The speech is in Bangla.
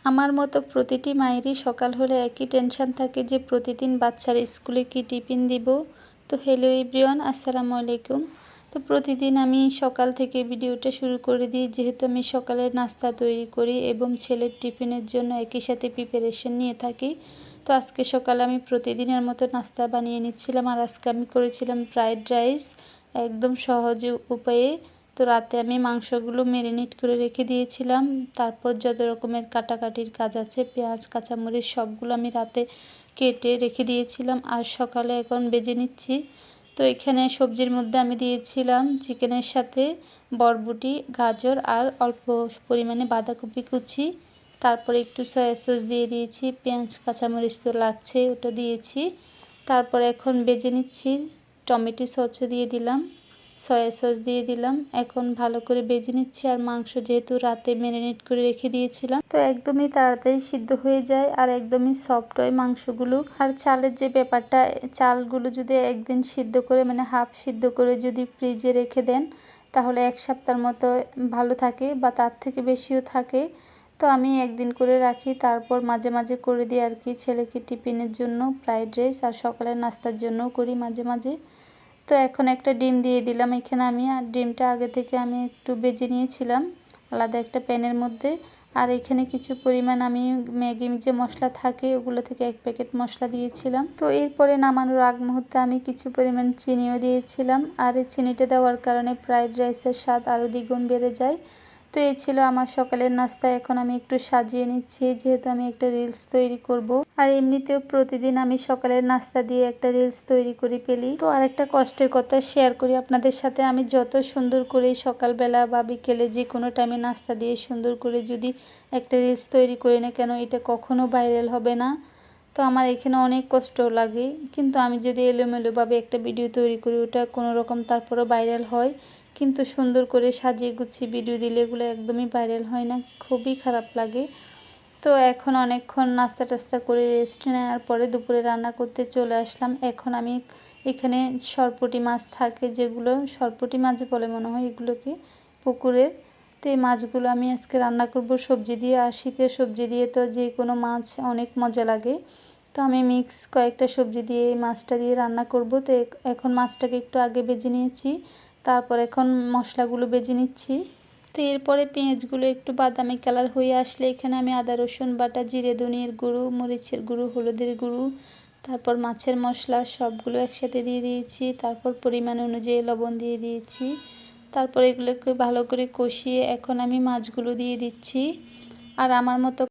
আমার মতো প্রতিটি মায়েরই সকাল হলে একই টেনশন থাকে যে প্রতিদিন বাচ্চার স্কুলে কি টিফিন দিব। তো হ্যালো এভরিওয়ান, আসসালামু আলাইকুম। তো প্রতিদিন আমি সকাল থেকে ভিডিওটা শুরু করে দিই, যেহেতু আমি সকালের নাস্তা তৈরি করি এবং ছেলের টিফিনের জন্য একই সাথে প্রিপারেশন নিয়ে থাকি। তো আজকে সকালে আমি প্রতিদিনের মতো নাস্তা বানিয়ে নিচ্ছিলাম, আর আজকে আমি করেছিলাম ফ্রাইড রাইস, একদম সহজ উপায়ে। তো রাতে আমি মাংসগুলো ম্যারিনেট করে রেখে দিয়েছিলাম। তারপর যত রকমের কাটাকাটির কাজ আছে, পেঁয়াজ কাঁচামরিচ সবগুলো আমি রাতে কেটে রেখে দিয়েছিলাম, আর সকালে এখন বেজে নিচ্ছি। তো এখানে সবজির মধ্যে আমি দিয়েছিলাম চিকেনের সাথে বরবটি, গাজর আর অল্প পরিমাণে বাঁধাকপি কুচি। তারপরে একটু সয়া সস দিয়ে দিয়েছি, পেঁয়াজ কাঁচামরিচ তো লাগছে, ওটা দিয়েছি। তারপর এখন বেজে নিচ্ছি, টমেটো সসও দিয়ে দিলাম, সয়া সস দিয়ে দিলাম। এখন ভালো করে বেজে নিচ্ছি। আর মাংস যেহেতু রাতে ম্যারিনেট করে রেখে দিয়েছিলাম, তো একদমই তাড়াতাড়ি সিদ্ধ হয়ে যায় আর একদমই সফট হয় মাংসগুলো। আর চালের যে ব্যাপারটা, চালগুলো যদি একদিন সিদ্ধ করে মানে হাফ সিদ্ধ করে যদি ফ্রিজে রেখে দেন, তাহলে এক সপ্তাহের মতো ভালো থাকে বা তার থেকে বেশিও থাকে। তো আমি একদিন করে রাখি, তারপর মাঝে মাঝে করে দিই আর কি, ছেলেকে টিফিনের জন্য ফ্রাইড রাইস, আর সকালের নাস্তার জন্যও করি মাঝে মাঝে। তো এখন একটা ডিম দিয়ে দিলাম এখানে আমি, আর ডিমটা আগে থেকে আমি একটু ভেজে নিয়েছিলাম আলাদা একটা প্যানের মধ্যে। আর এখানে কিছু পরিমাণ আমি ম্যাগি যে মশলা থাকে ওগুলো থেকে 1 প্যাকেট মশলা দিয়েছিলাম। তো এরপরে নামানোর আগ মুহূর্তে আমি কিছু পরিমাণ চিনিও দিয়েছিলাম, আর এই চিনিটা দেওয়ার কারণে ফ্রাইড রাইসের স্বাদ আরও দ্বিগুণ বেড়ে যায়। তো এই ছিল আমার সকালের নাস্তা। এখন আমি একটু সাজিয়ে নিচ্ছি, যেহেতু আমি একটা রিলস তৈরি করব। আর এমনিতেও প্রতিদিন আমি সকালের নাস্তা দিয়ে একটা রিলস তৈরি করে ফেলি। তো আর একটা কষ্টের কথা শেয়ার করি আপনাদের সাথে, আমি যত সুন্দর করে সকালবেলা বা বিকেলে যে কোনো টাইমে নাস্তা দিয়ে সুন্দর করে যদি একটা রিলস তৈরি করি না কেন, এটা কখনো ভাইরাল হবে না। তো আমার এখানে অনেক কষ্ট লাগে, কিন্তু আমি যদি এলোমেলোভাবে একটা ভিডিও তৈরি করি, ওটা কোনো রকম তারপরও ভাইরাল হয়। কিন্তু সুন্দর করে সাজিয়ে গুছিয়ে ভিডিও দিলে এগুলো একদমই ভাইরাল হয় না, খুবই খারাপ লাগে। তো এখন অনেকক্ষণ নাস্তা টাস্তা করে রেস্ট নেওয়ার পরে দুপুরে রান্না করতে চলে আসলাম। এখন আমি এখানে সরপুঁটি মাছ থাকে, যেগুলো সরপুঁটি মাছ বলে মনে হয় এগুলোকে, পুকুরের। তো এই মাছগুলো আমি আজকে রান্না করব সবজি দিয়ে। আর শীতের সবজি দিয়ে তো যে কোনো মাছ অনেক মজা লাগে। তো আমি মিক্স কয়েকটা সবজি দিয়ে এই মাছটা দিয়ে রান্না করব। তো এখন মাছটাকে একটু আগে ভেজে নিয়েছি, তারপর এখন মশলাগুলো ভেজে নিচ্ছি। তো এরপরে পেঁয়াজগুলো একটু বাদামি কালার হয়ে আসলে এখানে আমি আদা রসুন বাটা, জিরে ধনিয়ার গুঁড়ো, মরিচের গুঁড়ো, হলুদের গুঁড়ো, তারপর মাছের মশলা সবগুলো একসাথে দিয়ে দিয়েছি। তারপর পরিমাণ অনুযায়ী লবণ দিয়ে দিয়েছি। তারপর এগুলোকে ভালো করে কষিয়ে এখন আমি মাছগুলো দিয়ে দিচ্ছি। আর আমার মতো